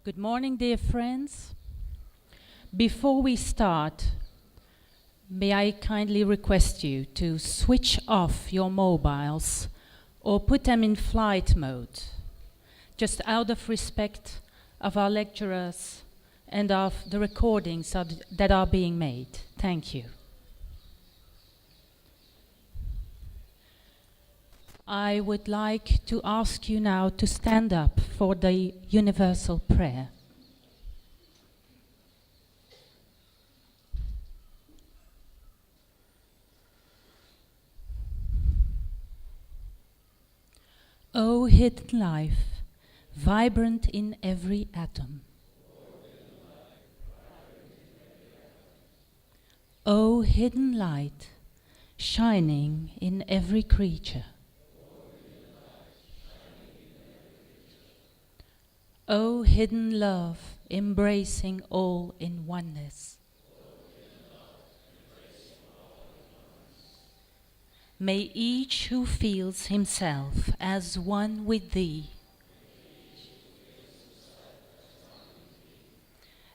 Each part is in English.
Good morning, dear friends. Before we start, may I kindly request you to switch off your mobiles or put them in flight mode, just out of respect of our lecturers and of the recordings that are being made. Thank you. I would like to ask you now to stand up for the universal prayer. O hidden life, vibrant in every atom. O hidden light, shining in every creature. O hidden love, embracing all in oneness. May each who feels himself as one with thee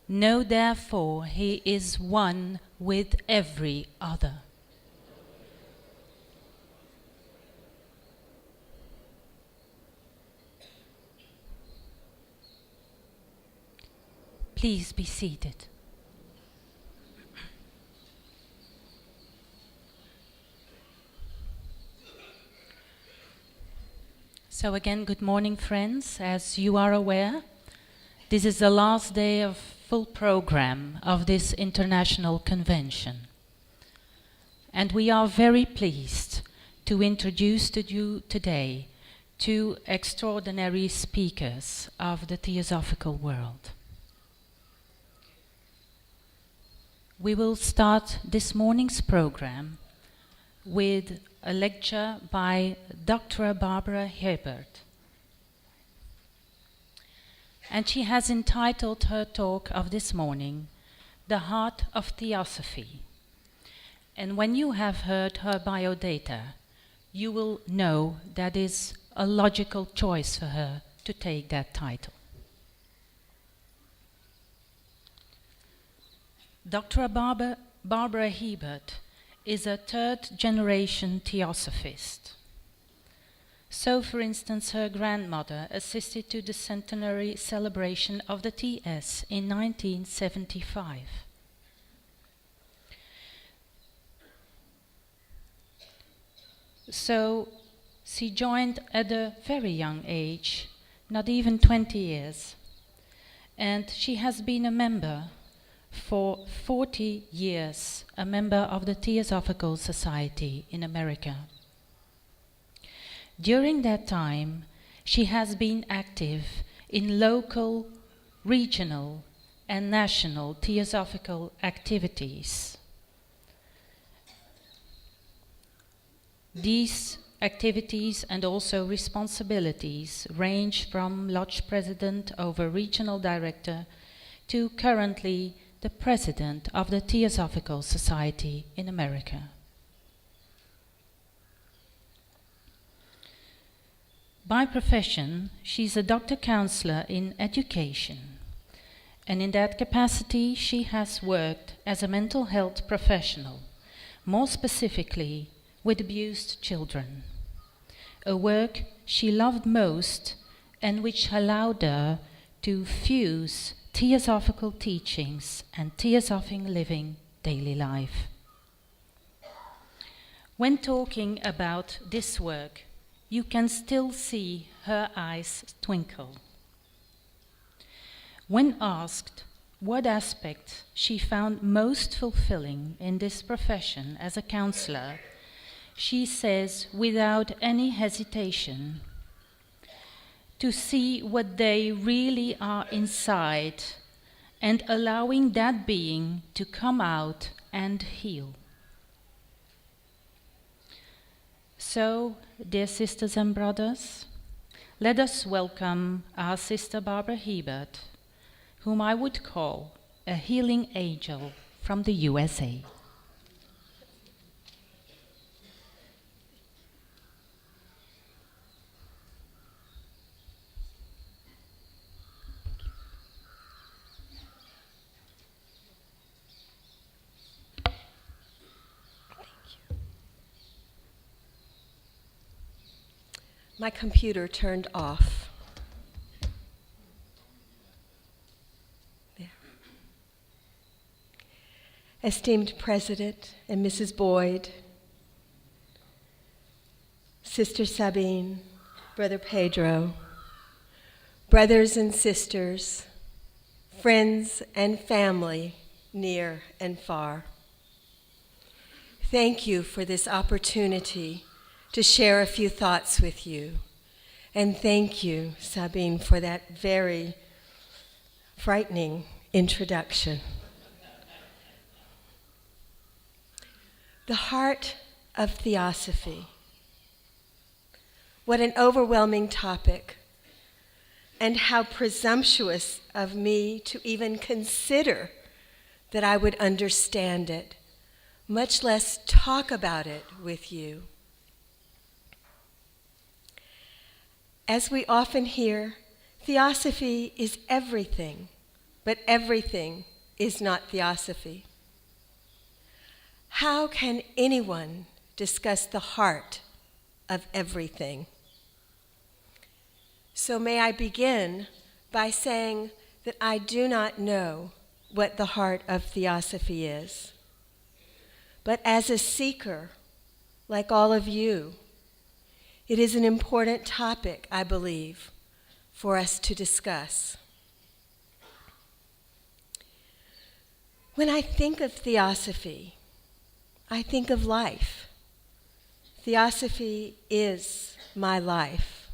know therefore he is one with every other. Please be seated. So again, good morning, friends. As you are aware, this is the last day of full program of this international convention. And we are very pleased to introduce to you today two extraordinary speakers of the theosophical world. We will start this morning's program with a lecture by Dr. Barbara Hebert. And she has entitled her talk of this morning, The Heart of Theosophy. And when you have heard her biodata, you will know that is a logical choice for her to take that title. Dr. Barbara Hebert is a third-generation theosophist. So, for instance, her grandmother assisted to the centenary celebration of the TS in 1975. So, she joined at a very young age, not even 20 years, and she has been a member for 40 years, a member of the Theosophical Society in America. During that time, she has been active in local, regional, and national theosophical activities. These activities and also responsibilities range from lodge president over regional director to currently the president of the Theosophical Society in America. By profession, she's a doctor counselor in education, and in that capacity she has worked as a mental health professional, more specifically with abused children, a work she loved most and which allowed her to fuse theosophical teachings and theosophic living daily life. When talking about this work, you can still see her eyes twinkle. When asked what aspect she found most fulfilling in this profession as a counselor, she says without any hesitation, to see what they really are inside and allowing that being to come out and heal. So, dear sisters and brothers, let us welcome our sister Barbara Hebert, whom I would call a healing angel from the USA. My computer turned off. There. Esteemed President and Mrs. Boyd, Sister Sabine, Brother Pedro, brothers and sisters, friends and family, near and far. Thank you for this opportunity to share a few thoughts with you. And thank you, Sabine, for that very frightening introduction. The Heart of Theosophy. What an overwhelming topic, and how presumptuous of me to even consider that I would understand it, much less talk about it with you. As we often hear, theosophy is everything, but everything is not theosophy. How can anyone discuss the heart of everything? So may I begin by saying that I do not know what the heart of theosophy is. But as a seeker, like all of you, it is an important topic, I believe, for us to discuss. When I think of theosophy, I think of life. Theosophy is my life.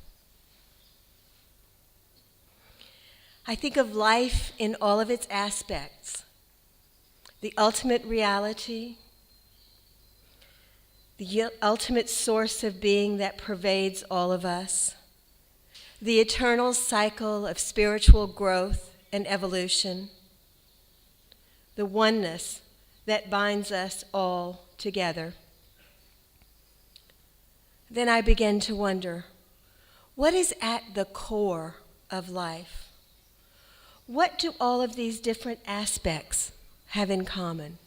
I think of life in all of its aspects, the ultimate reality, the ultimate source of being that pervades all of us, the eternal cycle of spiritual growth and evolution, the oneness that binds us all together. Then I began to wonder, what is at the core of life? What do all of these different aspects have in common?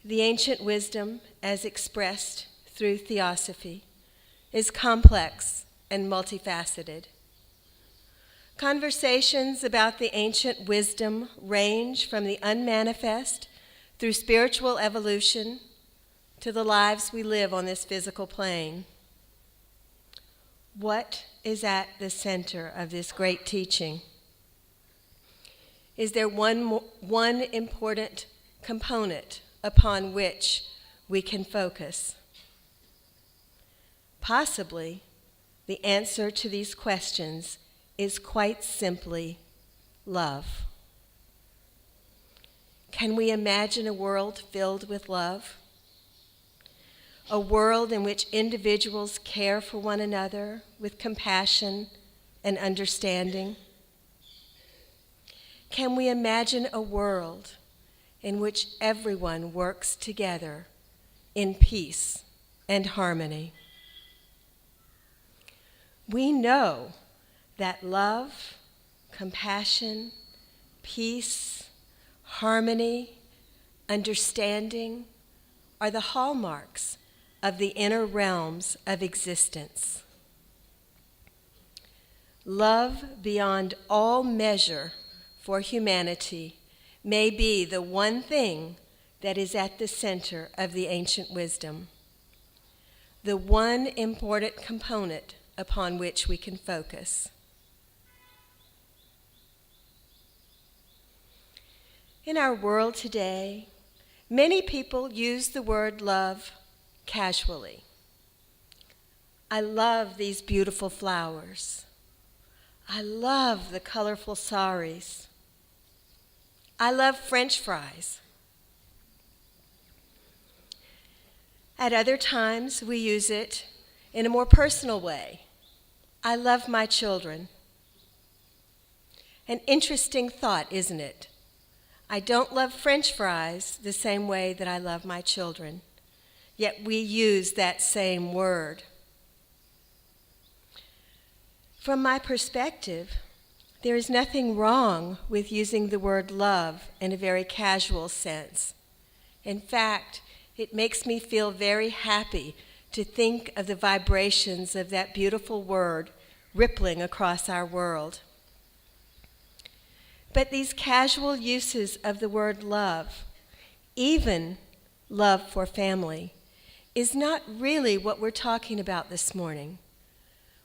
The ancient wisdom, as expressed through theosophy, is complex and multifaceted. Conversations about the ancient wisdom range from the unmanifest through spiritual evolution to the lives we live on this physical plane. What is at the center of this great teaching? Is there one important component upon which we can focus? Possibly, the answer to these questions is quite simply love. Can we imagine a world filled with love? A world in which individuals care for one another with compassion and understanding? Can we imagine a world in which everyone works together in peace and harmony? We know that love, compassion, peace, harmony, understanding are the hallmarks of the inner realms of existence. Love beyond all measure for humanity may be the one thing that is at the center of the ancient wisdom, the one important component upon which we can focus. In our world today, many people use the word love casually. I love these beautiful flowers. I love the colorful saris. I love French fries. At other times, we use it in a more personal way. I love my children. An interesting thought, isn't it? I don't love French fries the same way that I love my children, yet we use that same word. From my perspective, there is nothing wrong with using the word love in a very casual sense. In fact, it makes me feel very happy to think of the vibrations of that beautiful word rippling across our world. But these casual uses of the word love, even love for family, is not really what we're talking about this morning.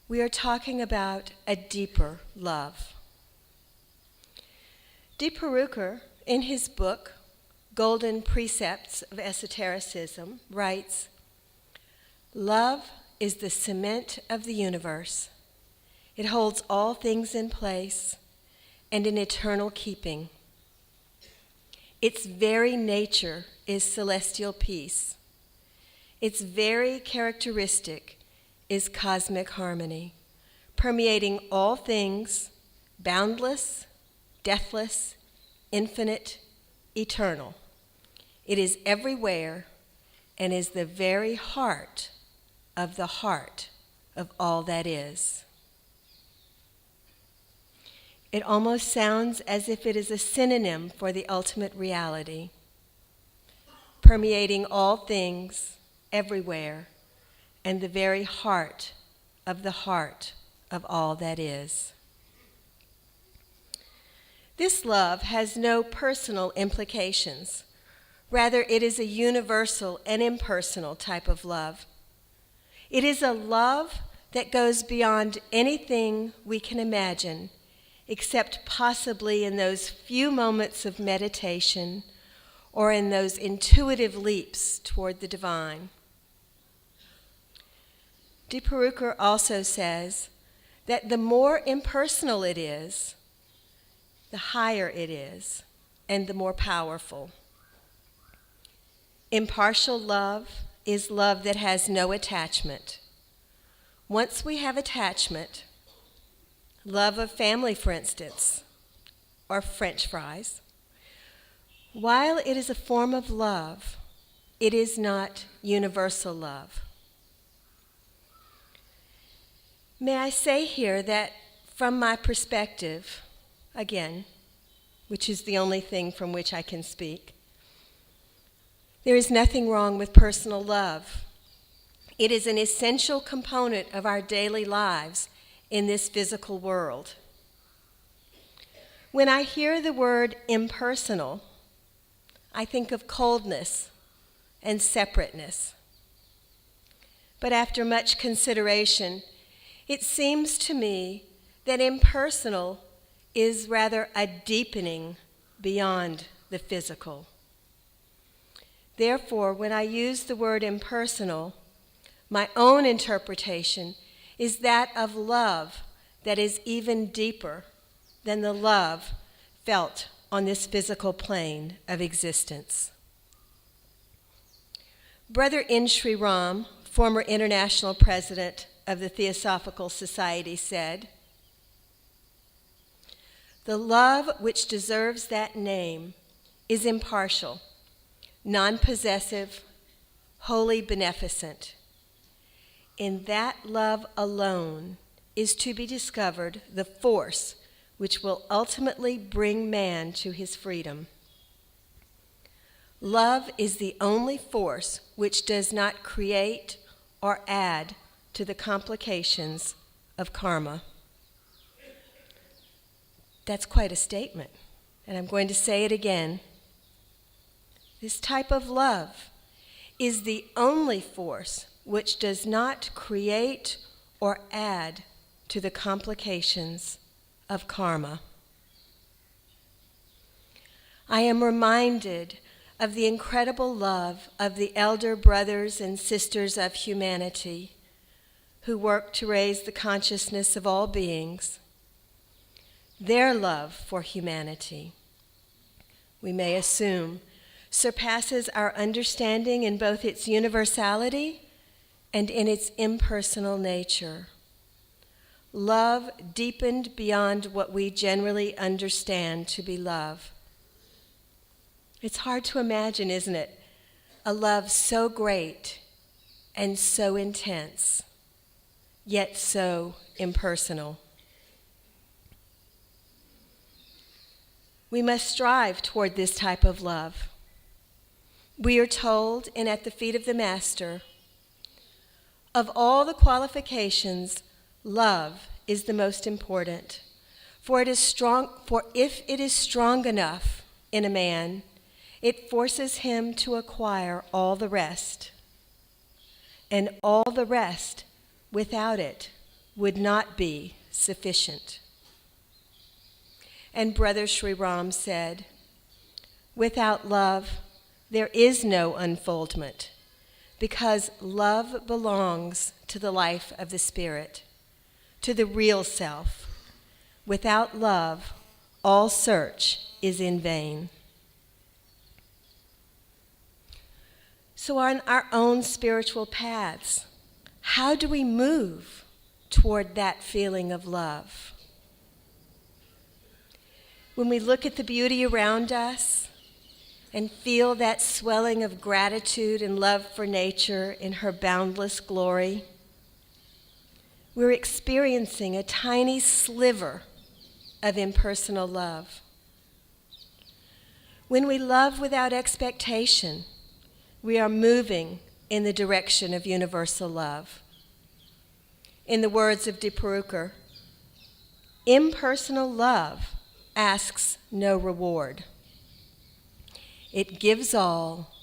We are talking about a deeper love. De Perucker, in his book, Golden Precepts of Esotericism, writes, "Love is the cement of the universe. It holds all things in place and in eternal keeping. Its very nature is celestial peace. Its very characteristic is cosmic harmony, permeating all things, boundless, deathless, infinite, eternal. It is everywhere and is the very heart of all that is." It almost sounds as if it is a synonym for the ultimate reality, permeating all things, everywhere, and the very heart of all that is. This love has no personal implications. Rather, it is a universal and impersonal type of love. It is a love that goes beyond anything we can imagine, except possibly in those few moments of meditation or in those intuitive leaps toward the divine. De Perucker also says that the more impersonal it is, the higher it is, and the more powerful. Impartial love is love that has no attachment. Once we have attachment, love of family, for instance, or French fries, while it is a form of love, it is not universal love. May I say here that from my perspective, again, which is the only thing from which I can speak, there is nothing wrong with personal love. It is an essential component of our daily lives in this physical world. When I hear the word impersonal, I think of coldness and separateness. But after much consideration, it seems to me that impersonal is rather a deepening beyond the physical. Therefore, when I use the word impersonal, my own interpretation is that of love that is even deeper than the love felt on this physical plane of existence. Brother In Sri Ram, former international president of the Theosophical Society, said, "The love which deserves that name is impartial, non-possessive, wholly beneficent. In that love alone is to be discovered the force which will ultimately bring man to his freedom. Love is the only force which does not create or add to the complications of karma." That's quite a statement, and I'm going to say it again. This type of love is the only force which does not create or add to the complications of karma. I am reminded of the incredible love of the elder brothers and sisters of humanity who work to raise the consciousness of all beings. Their love for humanity, we may assume, surpasses our understanding in both its universality and in its impersonal nature. Love deepened beyond what we generally understand to be love. It's hard to imagine, isn't it? A love so great and so intense, yet so impersonal. We must strive toward this type of love. We are told in At the Feet of the Master, Of all the qualifications, love is the most important. For if it is strong enough in a man, it forces him to acquire all the rest. And all the rest, without it, would not be sufficient. And Brother Sri Ram said, without love, there is no unfoldment, because love belongs to the life of the Spirit, to the real self. Without love, all search is in vain. So on our own spiritual paths, how do we move toward that feeling of love? When we look at the beauty around us and feel that swelling of gratitude and love for nature in her boundless glory, we're experiencing a tiny sliver of impersonal love. When we love without expectation, we are moving in the direction of universal love. In the words of De Perucker, impersonal love asks no reward. It gives all,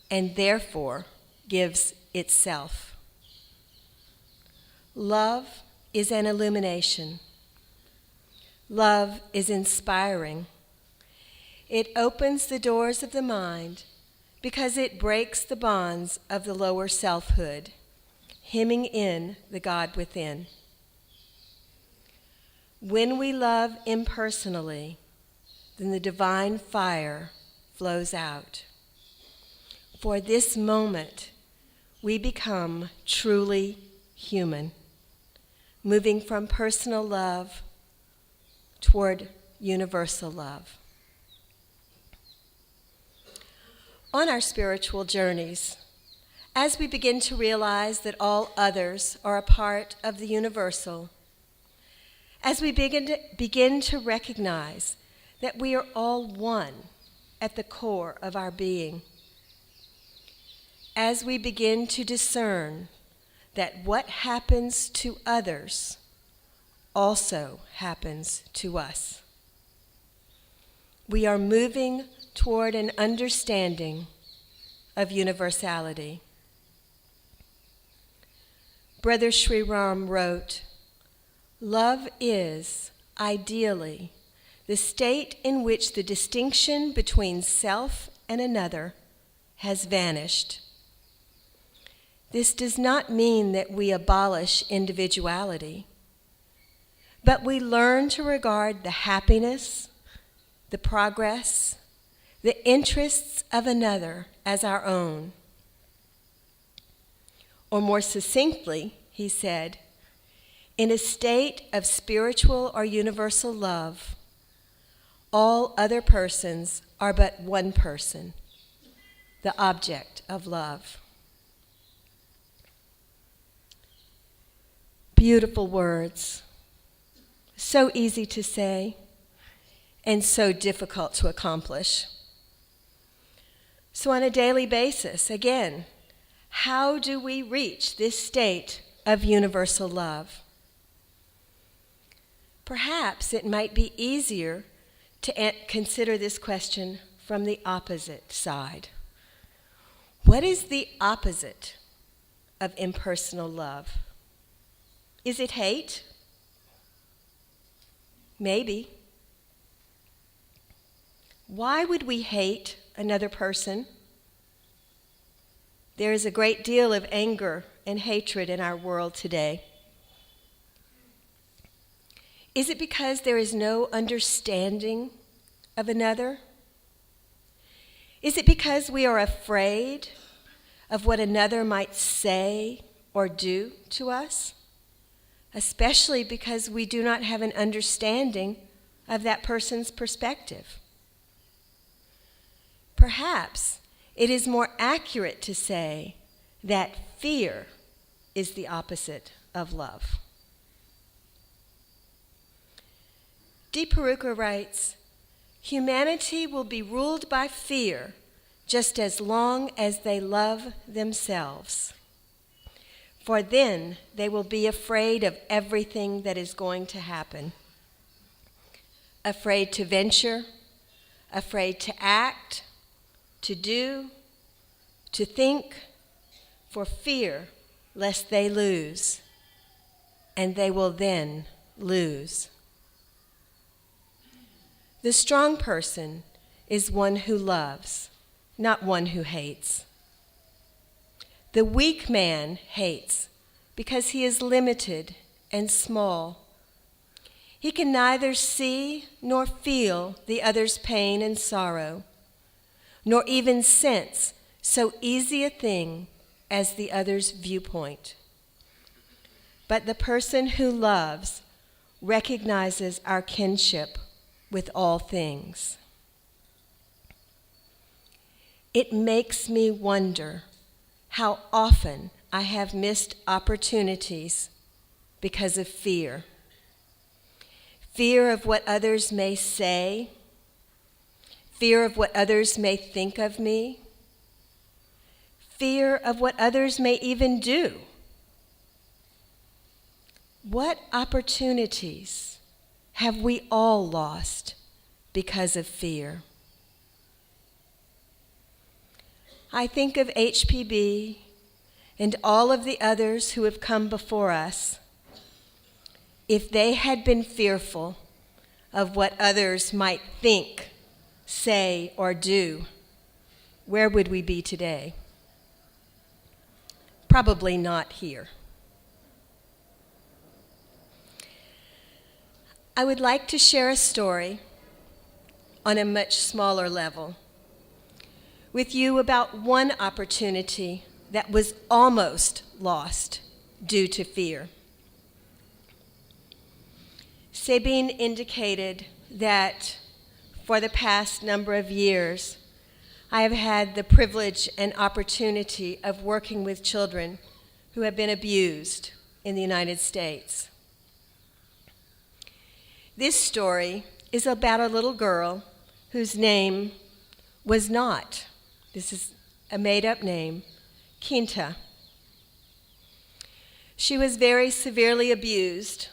and therefore gives itself. Love is an illumination. Love is inspiring. It opens the doors of the mind because it breaks the bonds of the lower selfhood, hemming in the God within. When we love impersonally, then the divine fire flows out. For this moment, we become truly human, moving from personal love toward universal love. On our spiritual journeys, as we begin to realize that all others are a part of the universal, as we begin to recognize that we are all one at the core of our being, as we begin to discern that what happens to others also happens to us, we are moving toward an understanding of universality. Brother Sri Ram wrote, "Love is, ideally, the state in which the distinction between self and another has vanished. This does not mean that we abolish individuality, but we learn to regard the happiness, the progress, the interests of another as our own." Or more succinctly, he said, in a state of spiritual or universal love, all other persons are but one person, the object of love. Beautiful words, so easy to say and so difficult to accomplish. So on a daily basis, again, how do we reach this state of universal love? Perhaps it might be easier to consider this question from the opposite side. What is the opposite of impersonal love? Is it hate? Maybe. Why would we hate another person? There is a great deal of anger and hatred in our world today. Is it because there is no understanding of another? Is it because we are afraid of what another might say or do to us? Especially because we do not have an understanding of that person's perspective. Perhaps it is more accurate to say that fear is the opposite of love. De Perucker writes, "Humanity will be ruled by fear just as long as they love themselves. for then they will be afraid of everything that is going to happen. Afraid to venture, afraid to act, to do, to think, for fear lest they lose, and they will then lose. The strong person is one who loves, not one who hates. The weak man hates because he is limited and small. He can neither see nor feel the other's pain and sorrow, nor even sense so easy a thing as the other's viewpoint. But the person who loves recognizes our kinship with all things. It makes me wonder how often I have missed opportunities because of fear. Fear of what others may say, fear of what others may think of me, fear of what others may even do. What opportunities have we all lost because of fear? I think of HPB and all of the others who have come before us. If they had been fearful of what others might think, say, or do, where would we be today? Probably not here. I would like to share a story on a much smaller level with you about one opportunity that was almost lost due to fear. Sabine indicated that for the past number of years, I have had the privilege and opportunity of working with children who have been abused in the United States. This story is about a little girl whose name was not, this is a made-up name, Quinta. She was very severely abused,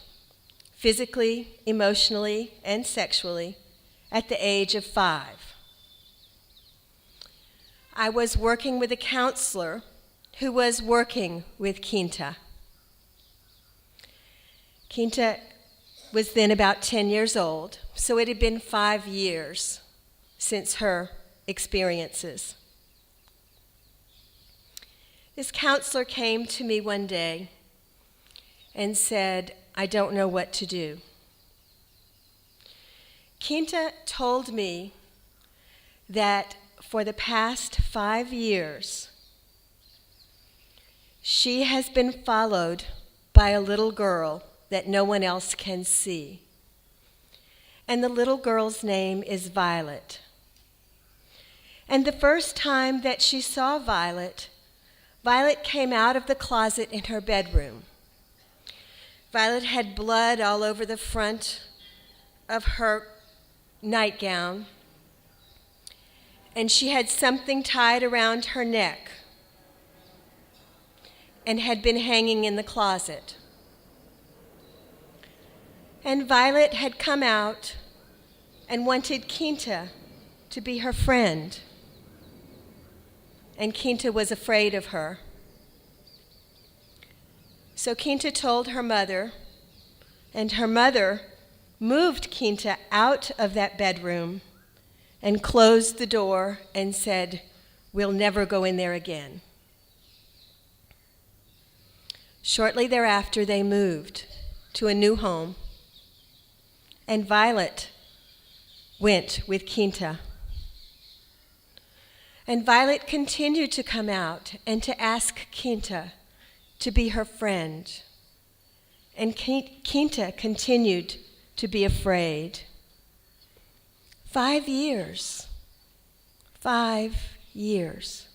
physically, emotionally, and sexually, at the age of 5. I was working with a counselor who was working with Quinta. Quinta was then about 10 years old, so it had been 5 years since her experiences. This counselor came to me one day and said, "I don't know what to do." Quinta told me that for the past 5 years, she has been followed by a little girl that no one else can see. And the little girl's name is Violet. And the first time that she saw Violet, Violet came out of the closet in her bedroom. Violet had blood all over the front of her nightgown, and she had something tied around her neck and had been hanging in the closet. And Violet had come out and wanted Quinta to be her friend. And Quinta was afraid of her. So Quinta told her mother, and her mother moved Quinta out of that bedroom and closed the door and said, "We'll never go in there again." Shortly thereafter, they moved to a new home, and Violet went with Quinta. And Violet continued to come out and to ask Quinta to be her friend. And Quinta continued to be afraid. 5 years. 5 years.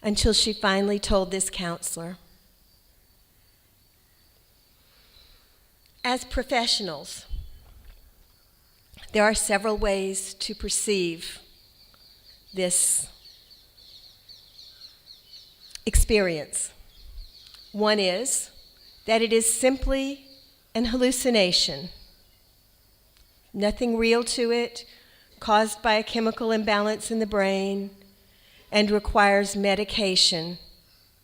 Until she finally told this counselor. As professionals, there are several ways to perceive this experience. One is that it is simply an hallucination, nothing real to it, caused by a chemical imbalance in the brain, and requires medication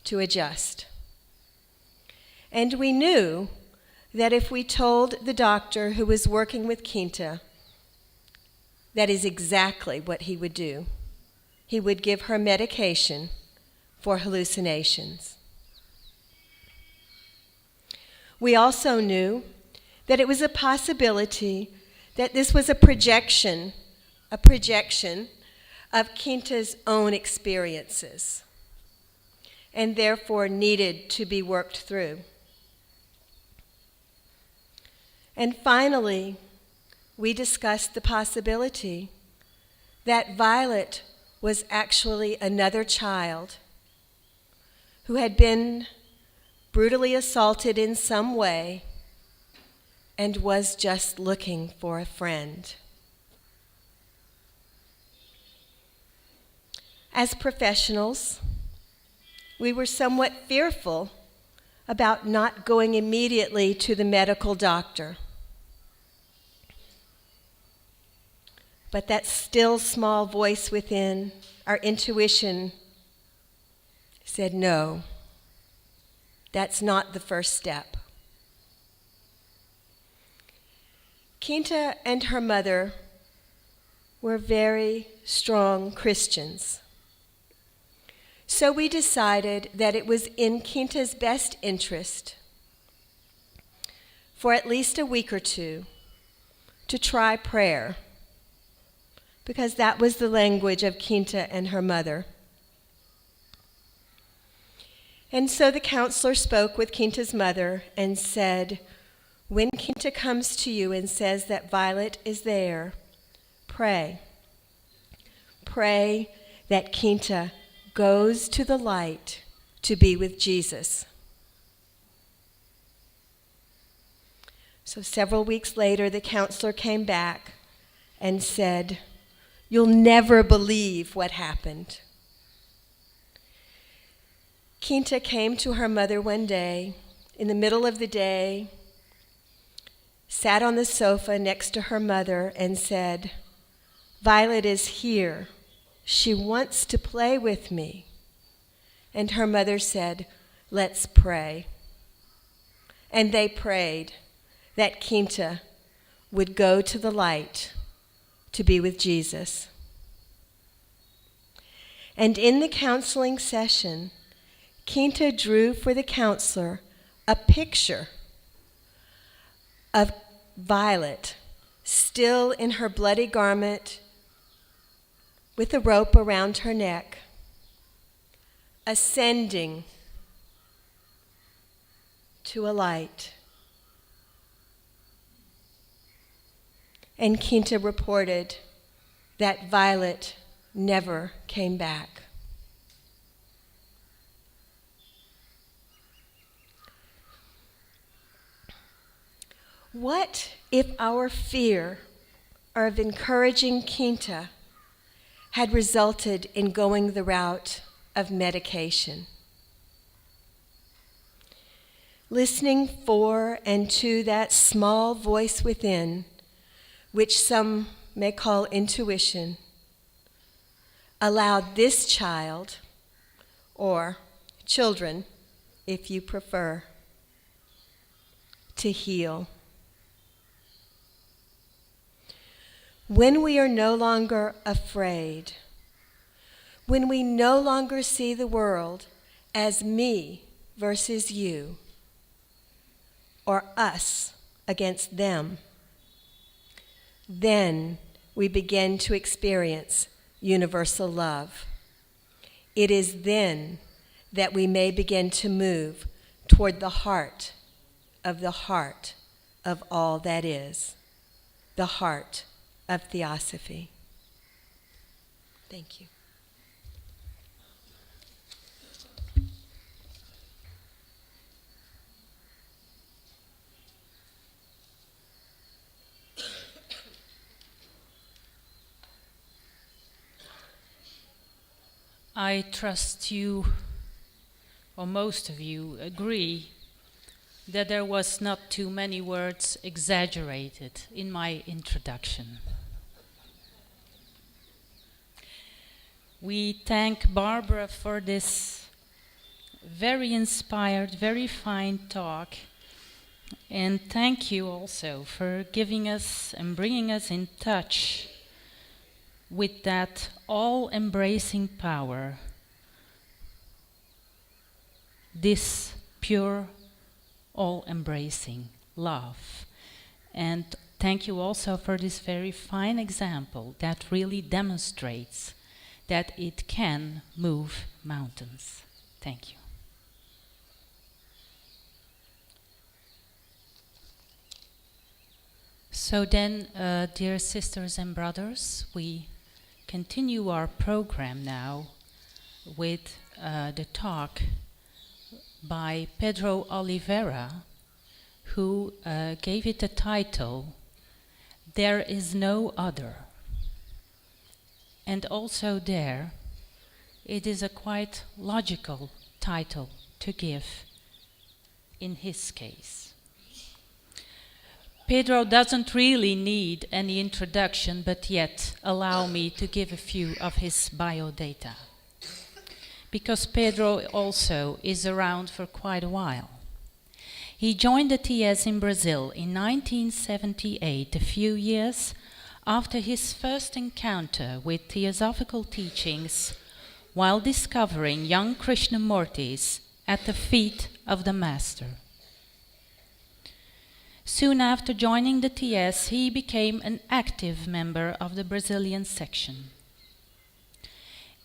to adjust. And we knew that if we told the doctor who was working with Quinta, that is exactly what he would do. He would give her medication for hallucinations. We also knew that it was a possibility that this was a projection of Quinta's own experiences, and therefore needed to be worked through. And finally, we discussed the possibility that Violet was actually another child who had been brutally assaulted in some way and was just looking for a friend. As professionals, we were somewhat fearful about not going immediately to the medical doctor. But that still small voice within, our intuition, said, no, that's not the first step. Quinta and her mother were very strong Christians. So we decided that it was in Quinta's best interest for at least a week or two to try prayer, because that was the language of Quinta and her mother. And so the counselor spoke with Quinta's mother and said, when Quinta comes to you and says that Violet is there, pray. Pray that Quinta goes to the light to be with Jesus. So several weeks later, the counselor came back and said, you'll never believe what happened. Quinta came to her mother one day, in the middle of the day, sat on the sofa next to her mother and said, Violet is here. She wants to play with me. And her mother said, let's pray. And they prayed that Quinta would go to the light to be with Jesus. And in the counseling session, Quinta drew for the counselor a picture of Violet, still in her bloody garment, with a rope around her neck, ascending to a light. And Quinta reported that Violet never came back. What if our fear of encouraging Quinta had resulted in going the route of medication? Listening for and to that small voice within, which some may call intuition, allowed this child, or children, if you prefer, to heal. When we are no longer afraid, when we no longer see the world as me versus you, or us against them, then we begin to experience universal love. It is then that we may begin to move toward the heart of all that is, the heart of Theosophy. Thank you. I trust you or most of you, agree that there was not too many words exaggerated in my introduction. We thank Barbara for this very inspired, very fine talk, and thank you also for giving us and bringing us in touch with that all-embracing power, this pure, all-embracing love. And thank you also for this very fine example that really demonstrates that it can move mountains. Thank you. So then, dear sisters and brothers, we continue our program now with the talk by Pedro Oliveira, who gave it a title, There is No Other. And also there, it is a quite logical title to give in his case. Pedro doesn't really need any introduction, but yet allow me to give a few of his biodata. Because Pedro also is around for quite a while. He joined the TS in Brazil in 1978, a few years after his first encounter with theosophical teachings while discovering young Krishnamurtis at the feet of the Master. Soon after joining the TS, he became an active member of the Brazilian section.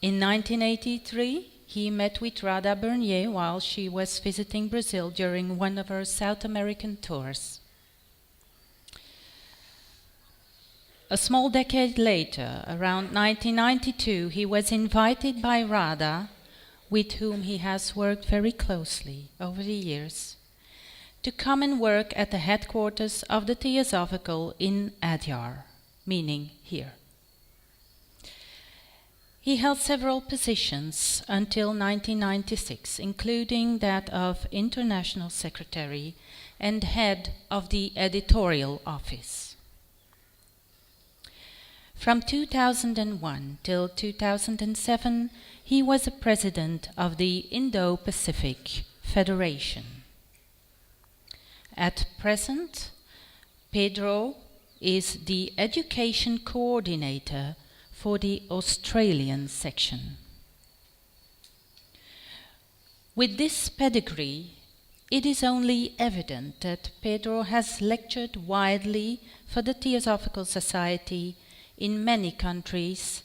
In 1983, he met with Radha Bernier while she was visiting Brazil during one of her South American tours. A small decade later, around 1992, he was invited by Radha, with whom he has worked very closely over the years, to come and work at the headquarters of the Theosophical in Adyar, meaning here. He held several positions until 1996, including that of International Secretary and head of the editorial office. From 2001 till 2007, he was the president of the Indo-Pacific Federation. At present, Pedro is the education coordinator for the Australian section. With this pedigree, it is only evident that Pedro has lectured widely for the Theosophical Society in many countries,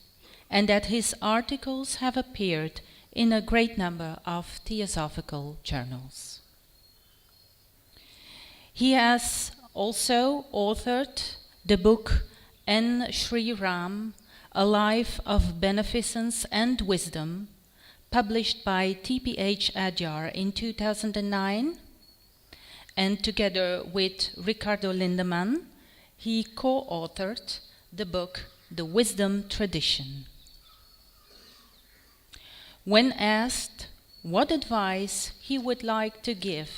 and that his articles have appeared in a great number of theosophical journals. He has also authored the book N. Sri Ram, A Life of Beneficence and Wisdom, published by TPH Adyar in 2009, and together with Ricardo Lindemann, he co-authored the book The Wisdom Tradition. When asked what advice he would like to give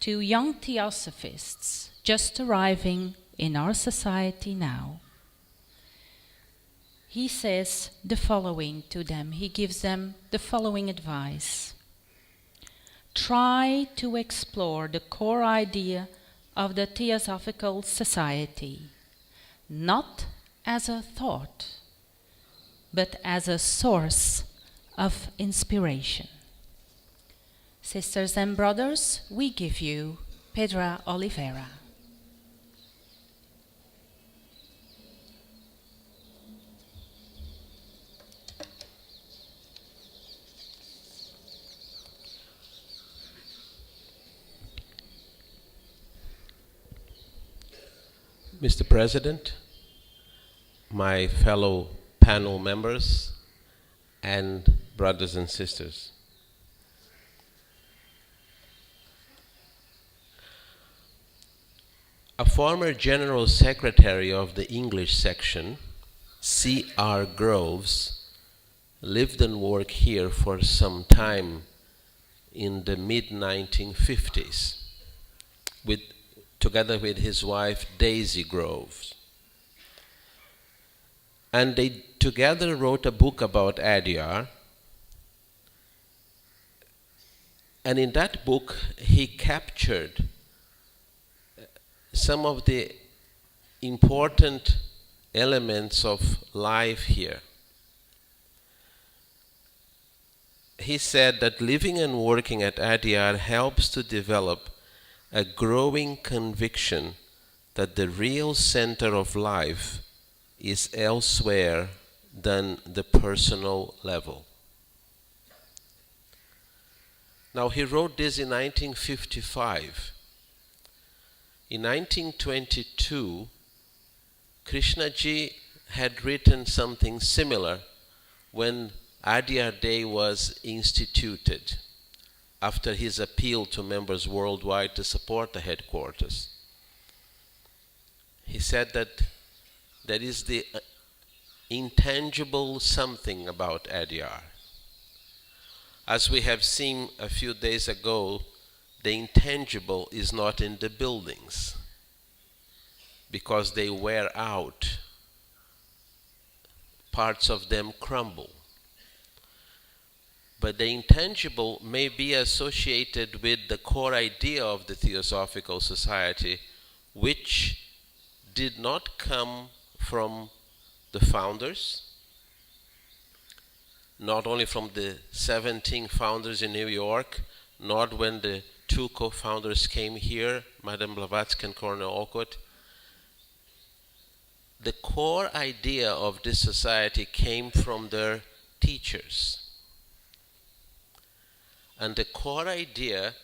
to young theosophists just arriving in our society now, he says the following to them. He gives them the following advice. Try to explore the core idea of the Theosophical Society, not as a thought, but as a source of inspiration. Sisters and brothers, we give you Pedro Oliveira. Mr. President, my fellow panel members, and brothers and sisters. A former General Secretary of the English section, C.R. Groves, lived and worked here for some time in the mid-1950s, together with his wife Daisy Groves. And they together wrote a book about Adyar. And in that book, he captured some of the important elements of life here. He said that living and working at Adyar helps to develop a growing conviction that the real center of life is elsewhere than the personal level. Now, he wrote this in 1955. In 1922, Krishnaji had written something similar when Adyar Day was instituted after his appeal to members worldwide to support the headquarters. He said that there is the intangible something about Adyar. As we have seen a few days ago, the intangible is not in the buildings because they wear out. Parts of them crumble. But the intangible may be associated with the core idea of the Theosophical Society, which did not come from the founders, not only from the 17 founders in New York, not when the two co-founders came here, Madame Blavatsky and Colonel Olcott. The core idea of this society came from their teachers. And the core idea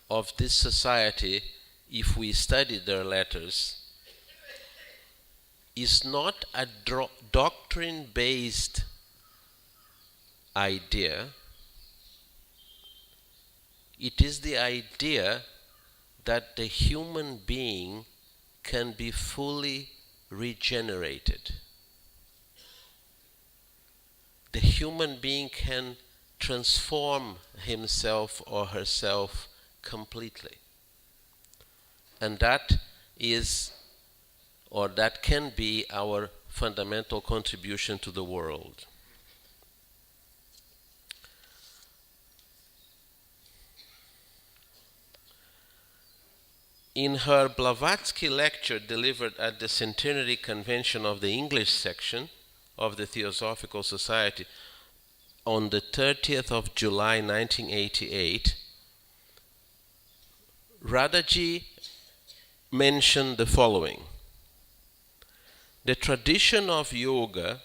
of this society, if we study their letters, is not a doctrine-based idea. It is the idea that the human being can be fully regenerated. The human being can transform himself or herself completely. And that is, or that can be, our fundamental contribution to the world. In her Blavatsky lecture delivered at the Centenary Convention of the English section of the Theosophical Society on the 30th of July 1988, Radhaji mentioned the following: the tradition of yoga,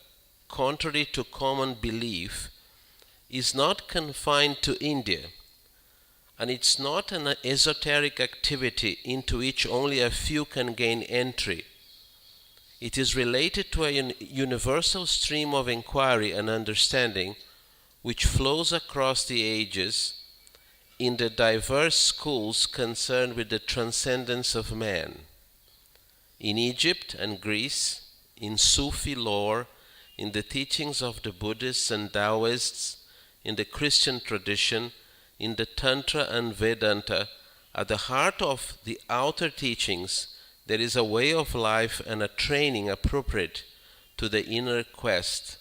contrary to common belief, is not confined to India, and it's not an esoteric activity into which only a few can gain entry. It is related to a universal stream of inquiry and understanding which flows across the ages in the diverse schools concerned with the transcendence of man. In Egypt and Greece, in Sufi lore, in the teachings of the Buddhists and Taoists, in the Christian tradition, in the Tantra and Vedanta, at the heart of the outer teachings, there is a way of life and a training appropriate to the inner quest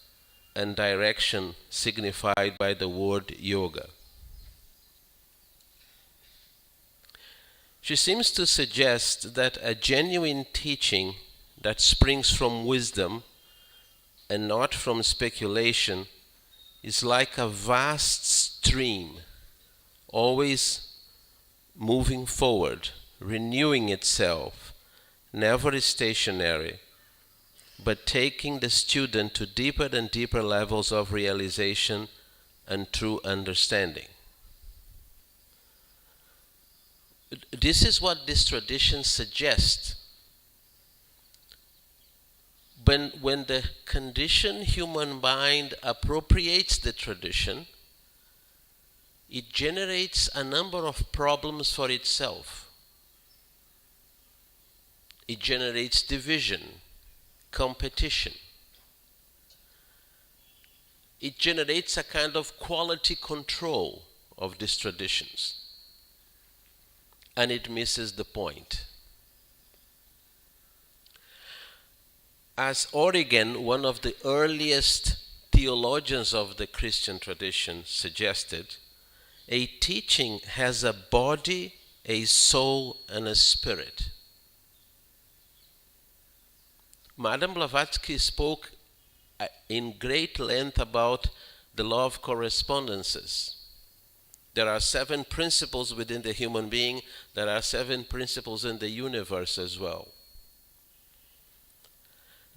and direction signified by the word yoga. She seems to suggest that a genuine teaching that springs from wisdom and not from speculation is like a vast stream, always moving forward, renewing itself, never stationary, but taking the student to deeper and deeper levels of realization and true understanding. This is what this tradition suggests. When the conditioned human mind appropriates the tradition, it generates a number of problems for itself. It generates division, competition. It generates a kind of quality control of these traditions, and it misses the point. As Origen, one of the earliest theologians of the Christian tradition, suggested, a teaching has a body, a soul, and a spirit. Madame Blavatsky spoke in great length about the law of correspondences. There are 7 principles within the human being. There are 7 principles in the universe as well.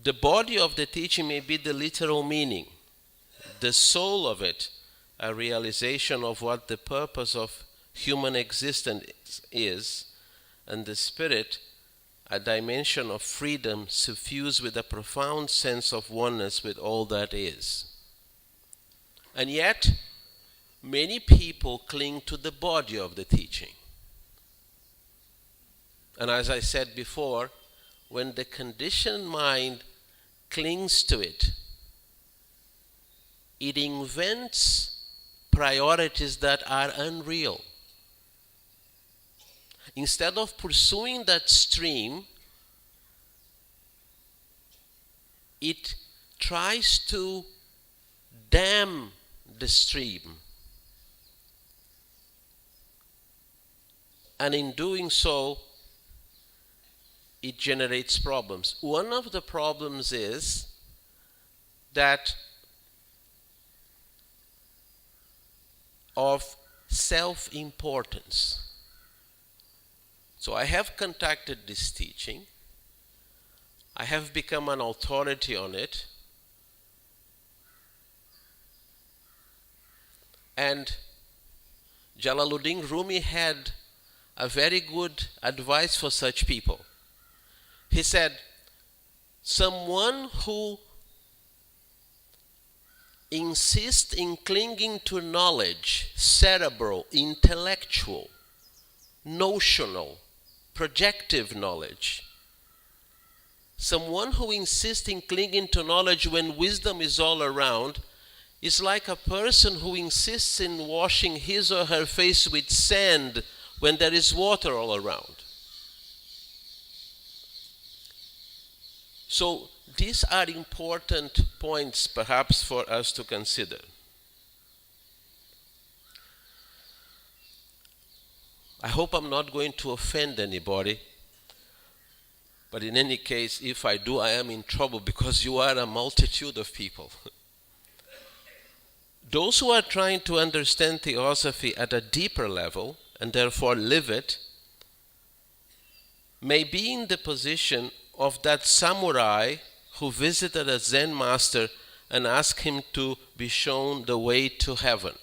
The body of the teaching may be the literal meaning. The soul of it, a realization of what the purpose of human existence is, and the spirit, a dimension of freedom suffused with a profound sense of oneness with all that is. And yet, many people cling to the body of the teaching. And as I said before, when the conditioned mind clings to it, it invents priorities that are unreal. Instead of pursuing that stream, it tries to dam the stream. And in doing so, it generates problems. One of the problems is that of self-importance. So I have contacted this teaching. I have become an authority on it. And Jalaluddin Rumi had a very good advice for such people. He said, someone who insists in clinging to knowledge, cerebral, intellectual, notional, projective knowledge, someone who insists in clinging to knowledge when wisdom is all around, is like a person who insists in washing his or her face with sand when there is water all around. So these are important points perhaps for us to consider. I hope I'm not going to offend anybody, but in any case, if I do, I am in trouble because you are a multitude of people. Those who are trying to understand theosophy at a deeper level and therefore live it may be in the position of that samurai who visited a Zen master and asked him to be shown the way to heaven.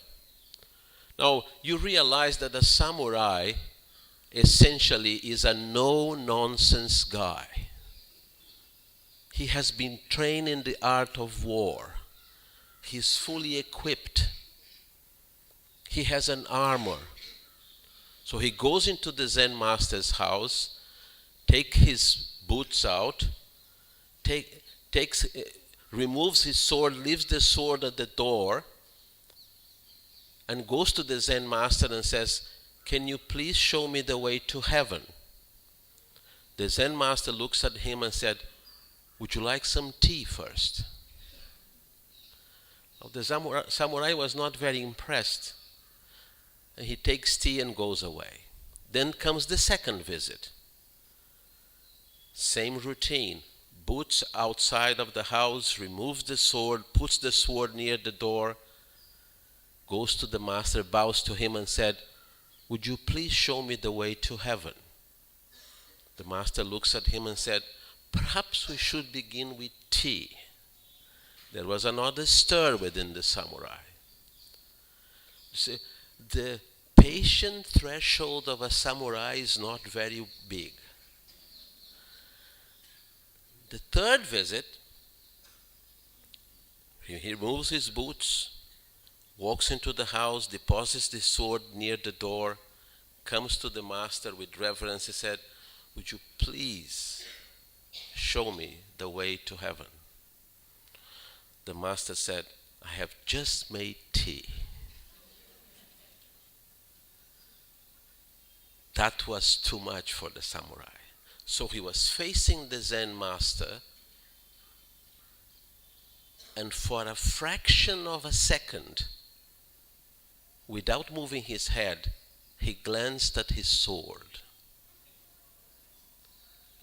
Now, you realize that a samurai essentially is a no-nonsense guy. He has been trained in the art of war. He's fully equipped. He has an armor. So he goes into the Zen master's house, takes his boots out, removes his sword, leaves the sword at the door, and goes to the Zen master and says, "Can you please show me the way to heaven?" The Zen master looks at him and said, "Would you like some tea first?" Now, the samurai was not very impressed, and he takes tea and goes away. Then comes the second visit. Same routine. Boots outside of the house, removes the sword, puts the sword near the door, goes to the master, bows to him and said, "Would you please show me the way to heaven?" The master looks at him and said, "Perhaps we should begin with tea." There was another stir within the samurai. You see, the patient threshold of a samurai is not very big. The third visit, he removes his boots, walks into the house, deposits the sword near the door, comes to the master with reverence. He said, "Would you please show me the way to heaven?" The master said, "I have just made tea." that was too much for the samurai. So he was facing the Zen master, and for a fraction of a second, without moving his head, he glanced at his sword.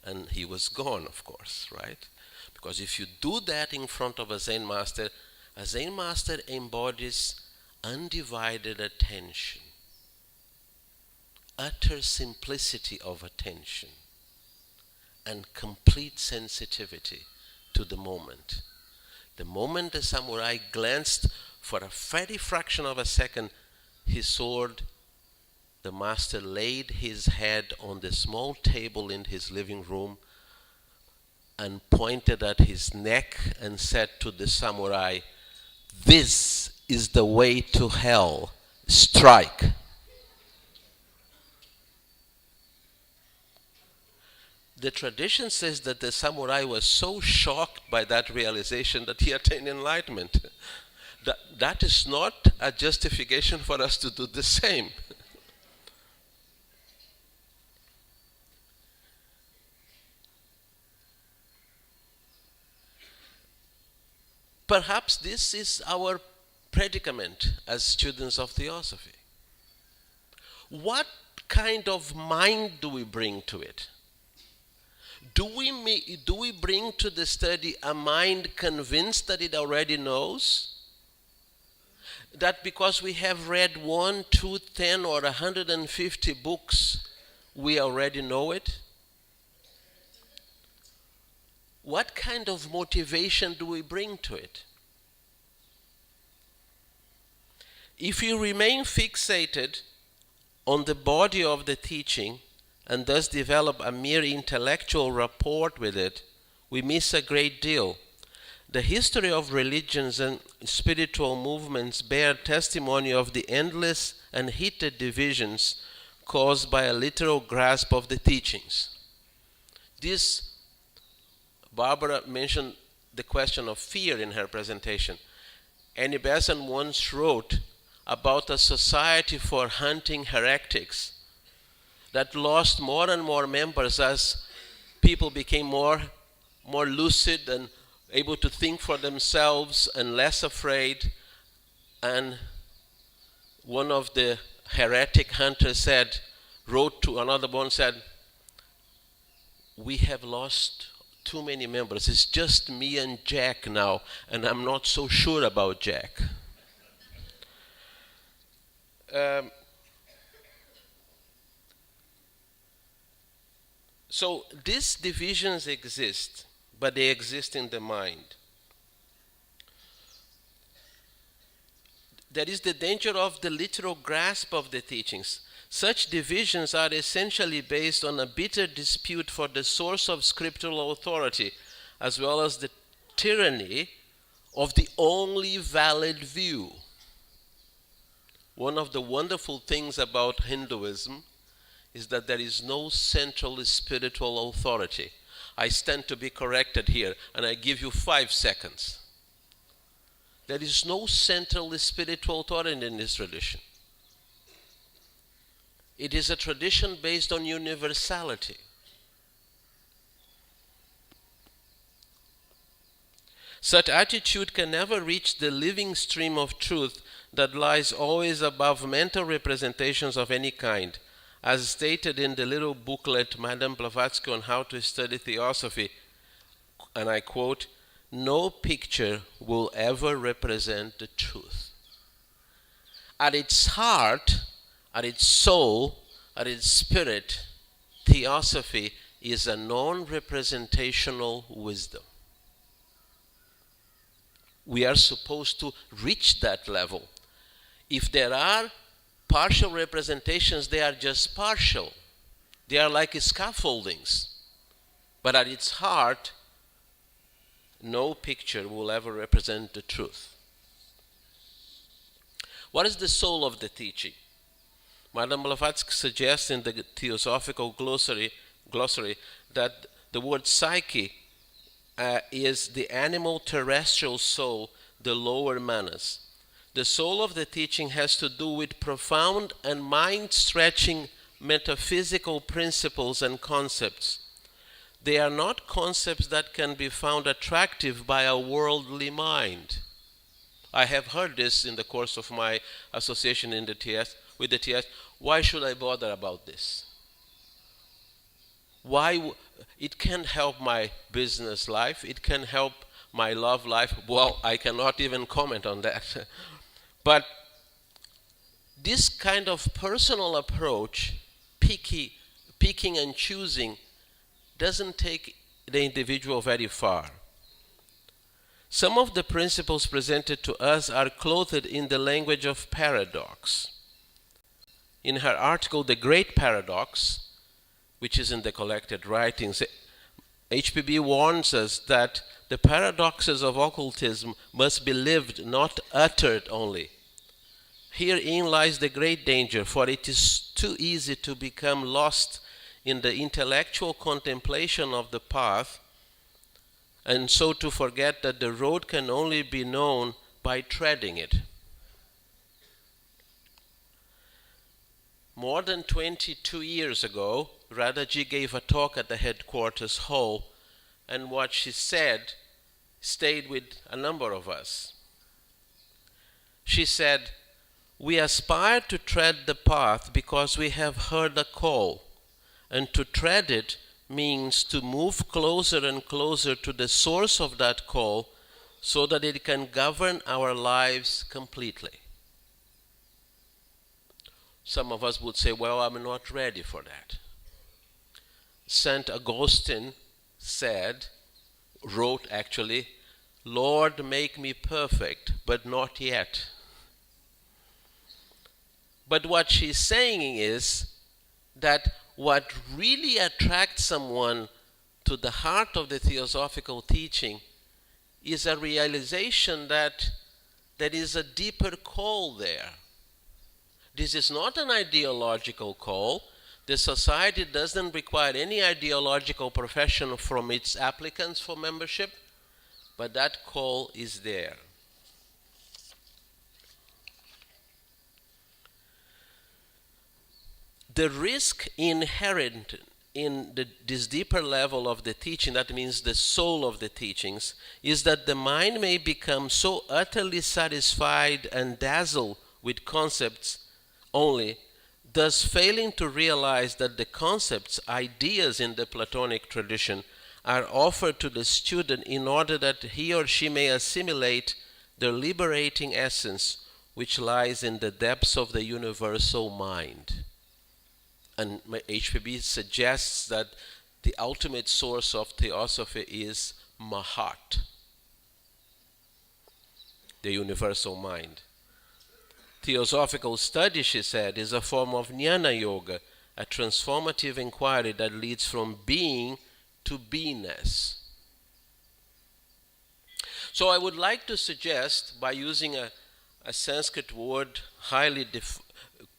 And he was gone, of course, right? Because if you do that in front of a Zen master embodies undivided attention, utter simplicity of attention, and complete sensitivity to the moment. The moment the samurai glanced for a very fraction of a second his sword, the master laid his head on the small table in his living room and pointed at his neck and said to the samurai, "This is the way to hell. Strike." The tradition says that the samurai was so shocked by that realization that he attained enlightenment. That is not a justification for us to do the same. Perhaps this is our predicament as students of theosophy. What kind of mind do we bring to it? Do we bring to the study a mind convinced that it already knows? That because we have read 1, 2, 10, or 150 books, we already know it? What kind of motivation do we bring to it? If you remain fixated on the body of the teaching and thus develop a mere intellectual rapport with it, we miss a great deal. The history of religions and spiritual movements bear testimony of the endless and heated divisions caused by a literal grasp of the teachings. Barbara mentioned the question of fear in her presentation. Annie Besant once wrote about a society for hunting heretics that lost more and more members as people became more lucid and able to think for themselves and less afraid. And one of the heretic hunters wrote to another one, said, "We have lost too many members. It's just me and Jack now, and I'm not so sure about Jack." So these divisions exist, but they exist in the mind. There is the danger of the literal grasp of the teachings. Such divisions are essentially based on a bitter dispute for the source of scriptural authority, as well as the tyranny of the only valid view. One of the wonderful things about Hinduism is that there is no central spiritual authority. I stand to be corrected here, and I give you 5 seconds. There is no central spiritual authority in this tradition. It is a tradition based on universality. Such attitude can never reach the living stream of truth that lies always above mental representations of any kind. As stated in the little booklet Madame Blavatsky on how to study theosophy, and I quote, "No picture will ever represent the truth." At its heart, at its soul, at its spirit, theosophy is a non-representational wisdom. We are supposed to reach that level. If there are partial representations, they are just partial. They are like scaffoldings. But at its heart, no picture will ever represent the truth. What is the soul of the teaching? Madame Blavatsky suggests in the Theosophical Glossary that the word psyche is the animal terrestrial soul, the lower manas. The soul of the teaching has to do with profound and mind-stretching metaphysical principles and concepts. They are not concepts that can be found attractive by a worldly mind. I have heard this in the course of my association with the TS. Why should I bother about this? It can help my business life. It can help my love life. Well, I cannot even comment on that. But this kind of personal approach, picking and choosing, doesn't take the individual very far. Some of the principles presented to us are clothed in the language of paradox. In her article, The Great Paradox, which is in the collected writings, HPB warns us that the paradoxes of occultism must be lived, not uttered only. Herein lies the great danger, for it is too easy to become lost in the intellectual contemplation of the path, and so to forget that the road can only be known by treading it. More than 22 years ago, Radhaji gave a talk at the headquarters hall, and what she said stayed with a number of us. She said, "We aspire to tread the path because we have heard a call, and to tread it means to move closer and closer to the source of that call so that it can govern our lives completely." Some of us would say, well, I'm not ready for that. St. Augustine wrote actually, "Lord, make me perfect, but not yet." But what she's saying is that what really attracts someone to the heart of the theosophical teaching is a realization that there is a deeper call there. This is not an ideological call. The society doesn't require any ideological profession from its applicants for membership, but that call is there. The risk inherent in this deeper level of the teaching, that means the soul of the teachings, is that the mind may become so utterly satisfied and dazzled with concepts only, thus failing to realize that the concepts, ideas in the Platonic tradition, are offered to the student in order that he or she may assimilate the liberating essence which lies in the depths of the universal mind. And HPB suggests that the ultimate source of theosophy is Mahat, the universal mind. Theosophical study, she said, is a form of jnana yoga, a transformative inquiry that leads from being to beingness. So I would like to suggest, by using a Sanskrit word,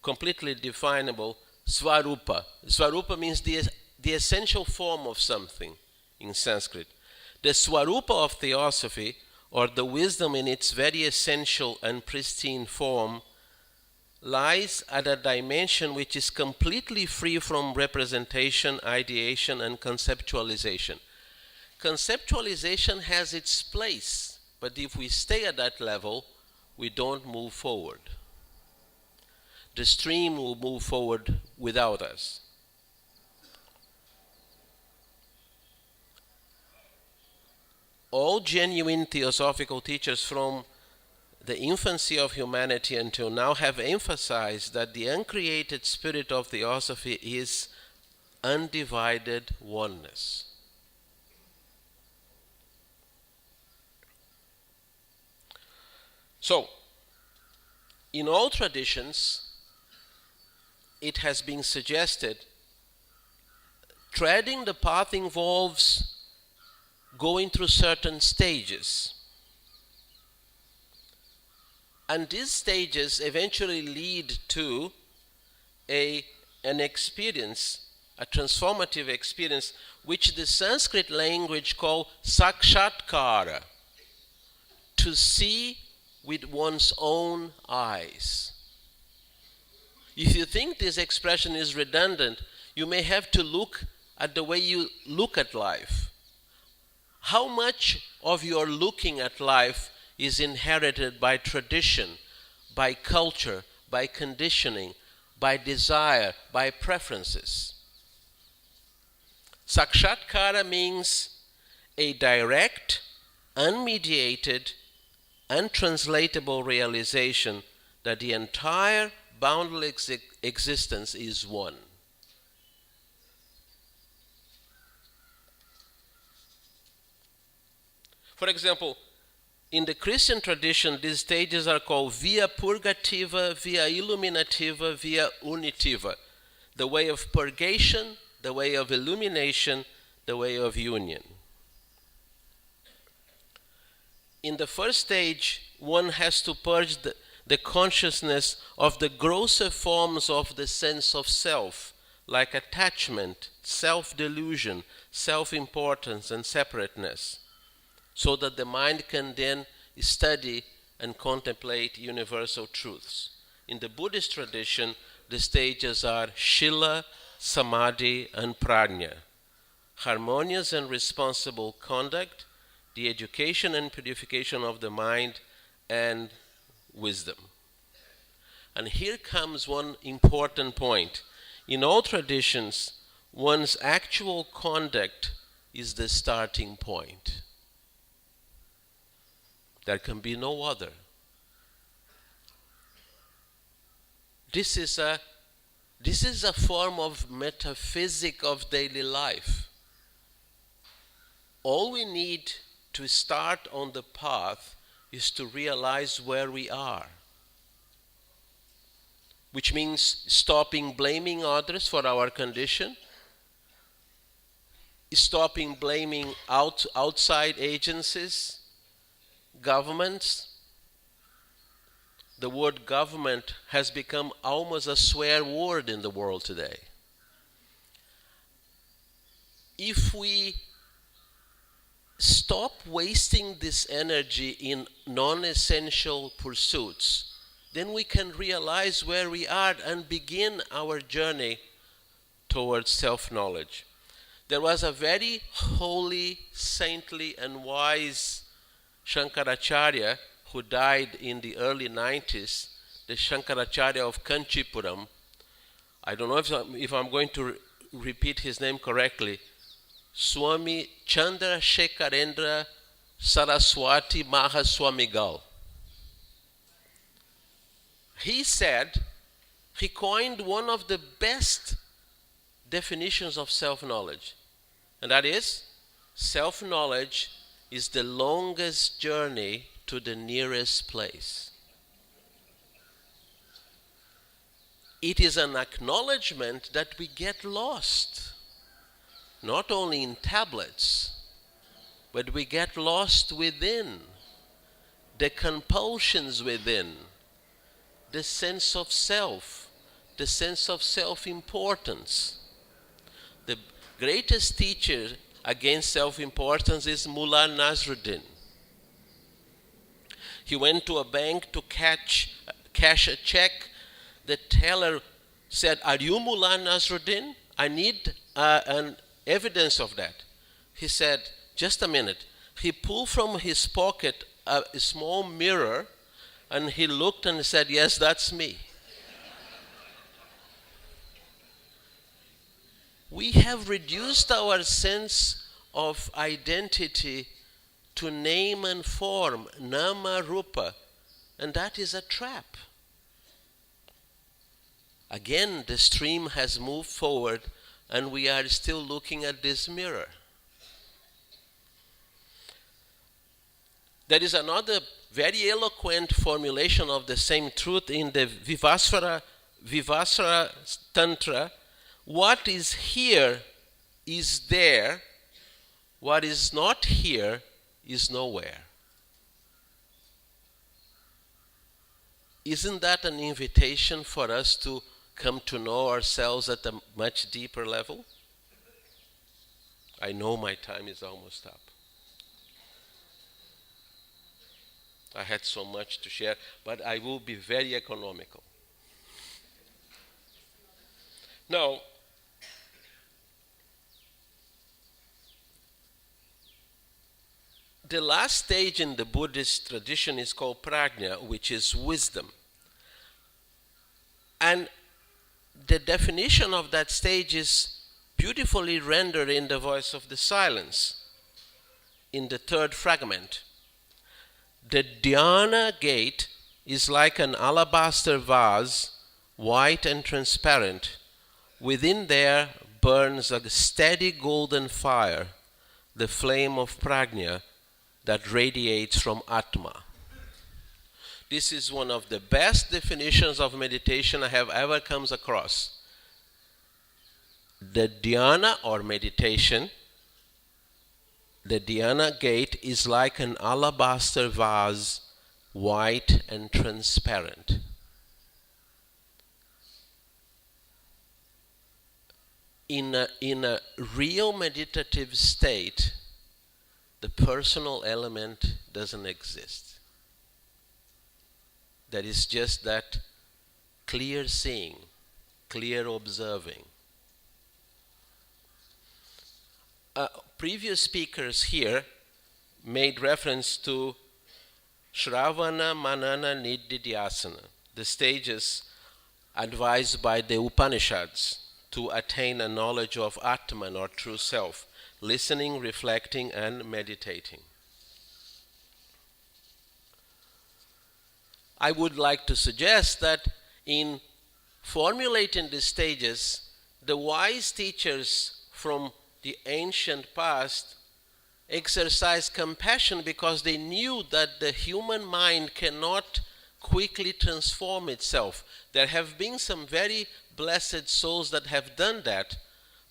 completely definable, Svarupa. Svarupa means the essential form of something in Sanskrit. The Svarupa of theosophy, or the wisdom in its very essential and pristine form, lies at a dimension which is completely free from representation, ideation, and conceptualization. Conceptualization has its place, but if we stay at that level, we don't move forward. The stream will move forward without us. All genuine theosophical teachers from the infancy of humanity until now have emphasized that the uncreated spirit of theosophy is undivided oneness. So, in all traditions, it has been suggested treading the path involves going through certain stages. And these stages eventually lead to an experience, a transformative experience, which the Sanskrit language called sakshatkara, to see with one's own eyes. If you think this expression is redundant, you may have to look at the way you look at life. How much of your looking at life is inherited by tradition, by culture, by conditioning, by desire, by preferences? Sakshatkara means a direct, unmediated, untranslatable realization that the entire boundless existence is one. For example, in the Christian tradition, these stages are called via purgativa, via illuminativa, via unitiva. The way of purgation, the way of illumination, the way of union. In the first stage, one has to purge the consciousness of the grosser forms of the sense of self, like attachment, self-delusion, self-importance, and separateness, so that the mind can then study and contemplate universal truths. In the Buddhist tradition, the stages are Shila, Samadhi, and Prajna. Harmonious and responsible conduct, the education and purification of the mind, and wisdom. And here comes one important point. In all traditions, one's actual conduct is the starting point. There can be no other. This is a form of metaphysic of daily life. All we need to start on the path is to realize where we are, which means stopping blaming others for our condition, stopping blaming outside agencies, governments. The word government has become almost a swear word in the world today. If we stop wasting this energy in non-essential pursuits, then we can realize where we are and begin our journey towards self-knowledge. There was a very holy, saintly, and wise Shankaracharya who died in the early 90s, the Shankaracharya of Kanchipuram. I don't know if I'm going to repeat his name correctly. Swami Chandrasekharendra Saraswati Mahaswamigal. He coined one of the best definitions of self-knowledge, and that is, self-knowledge is the longest journey to the nearest place. It is an acknowledgement that we get lost, not only in tablets, but we get lost within, the compulsions within, the sense of self, the sense of self-importance. The greatest teacher against self-importance is Mullah Nasruddin. He went to a bank to cash a check. The teller said, "Are you Mullah Nasruddin? I need an evidence of that." He said, "Just a minute." He pulled from his pocket a small mirror, and he looked and said, "Yes, that's me." We have reduced our sense of identity to name and form, nama rupa, and that is a trap. Again, the stream has moved forward, and we are still looking at this mirror. There is another very eloquent formulation of the same truth in the Vivasara Tantra. What is here is there. What is not here is nowhere. Isn't that an invitation for us to come to know ourselves at a much deeper level? I know my time is almost up. I had so much to share, but I will be very economical. Now, the last stage in the Buddhist tradition is called prajna, which is wisdom. And the definition of that stage is beautifully rendered in the voice of the silence, in the third fragment. The dhyana gate is like an alabaster vase, white and transparent. Within there burns a steady golden fire, the flame of prajna that radiates from Atma. This is one of the best definitions of meditation I have ever come across. The dhyana or meditation, the dhyana gate is like an alabaster vase, white and transparent. In a real meditative state, the personal element doesn't exist. There is just that clear seeing, clear observing. Previous speakers here made reference to Shravana, Manana, Nididhyasana, the stages advised by the Upanishads to attain a knowledge of Atman or true self, listening, reflecting, and meditating. I would like to suggest that in formulating these stages, the wise teachers from the ancient past exercised compassion because they knew that the human mind cannot quickly transform itself. There have been some very blessed souls that have done that,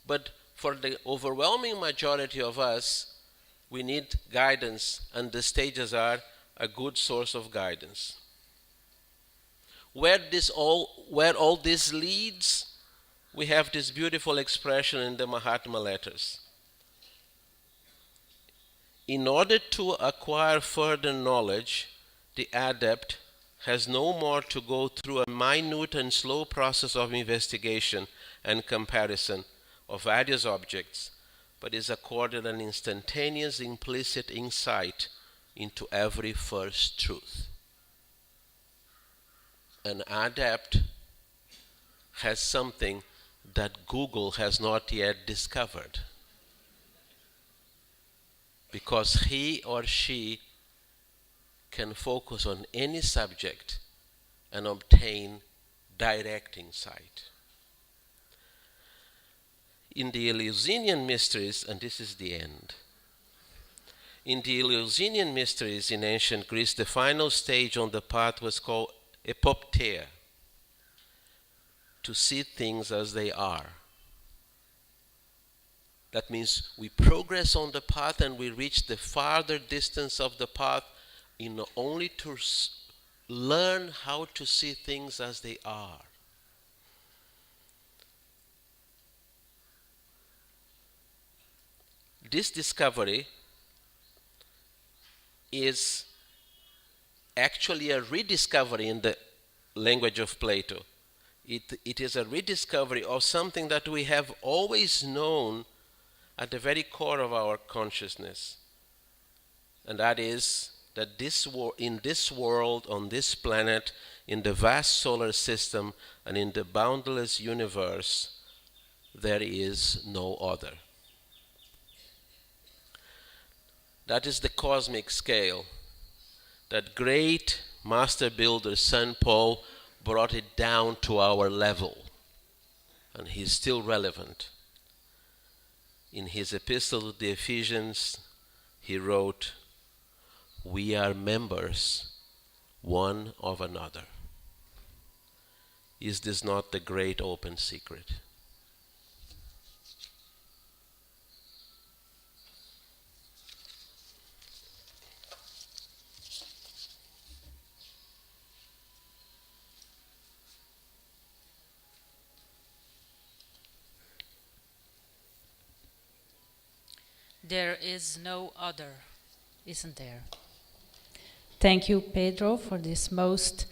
but for the overwhelming majority of us, we need guidance, and the stages are a good source of guidance. Where all this leads, we have this beautiful expression in the Mahatma letters. In order to acquire further knowledge, the adept has no more to go through a minute and slow process of investigation and comparison of various objects, but is accorded an instantaneous implicit insight into every first truth. An adept has something that Google has not yet discovered, because he or she can focus on any subject and obtain direct insight. In the Eleusinian mysteries, and this is the end, in the Eleusinian mysteries in ancient Greece, the final stage on the path was called epopteia, to see things as they are. That means we progress on the path and we reach the farther distance of the path in only to learn how to see things as they are. This discovery is actually a rediscovery in the language of Plato. It is a rediscovery of something that we have always known at the very core of our consciousness. And that is that in this world, on this planet, in the vast solar system, and in the boundless universe, there is no other. That is the cosmic scale. That great master builder, St. Paul, brought it down to our level. And he's still relevant. In his epistle to the Ephesians, he wrote, "We are members one of another." Is this not the great open secret? There is no other, isn't there? Thank you, Pedro, for this most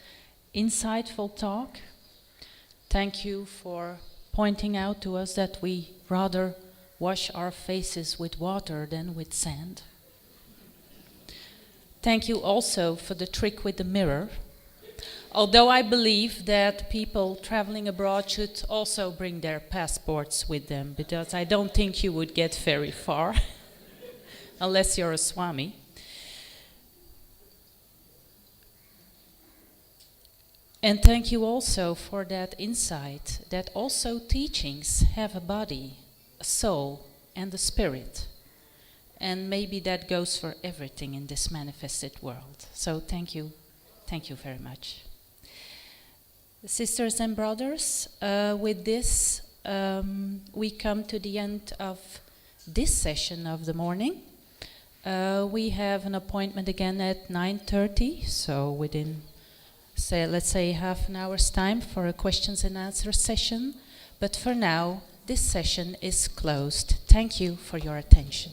insightful talk. Thank you for pointing out to us that we rather wash our faces with water than with sand. Thank you also for the trick with the mirror. Although I believe that people traveling abroad should also bring their passports with them, because I don't think you would get very far, unless you're a Swami. And thank you also for that insight that also teachings have a body, a soul, and a spirit. And maybe that goes for everything in this manifested world. So thank you very much. Sisters and brothers, with this we come to the end of this session of the morning. We have an appointment again at 9:30, so within, let's say half an hour's time for a questions and answers session. But for now, this session is closed. Thank you for your attention.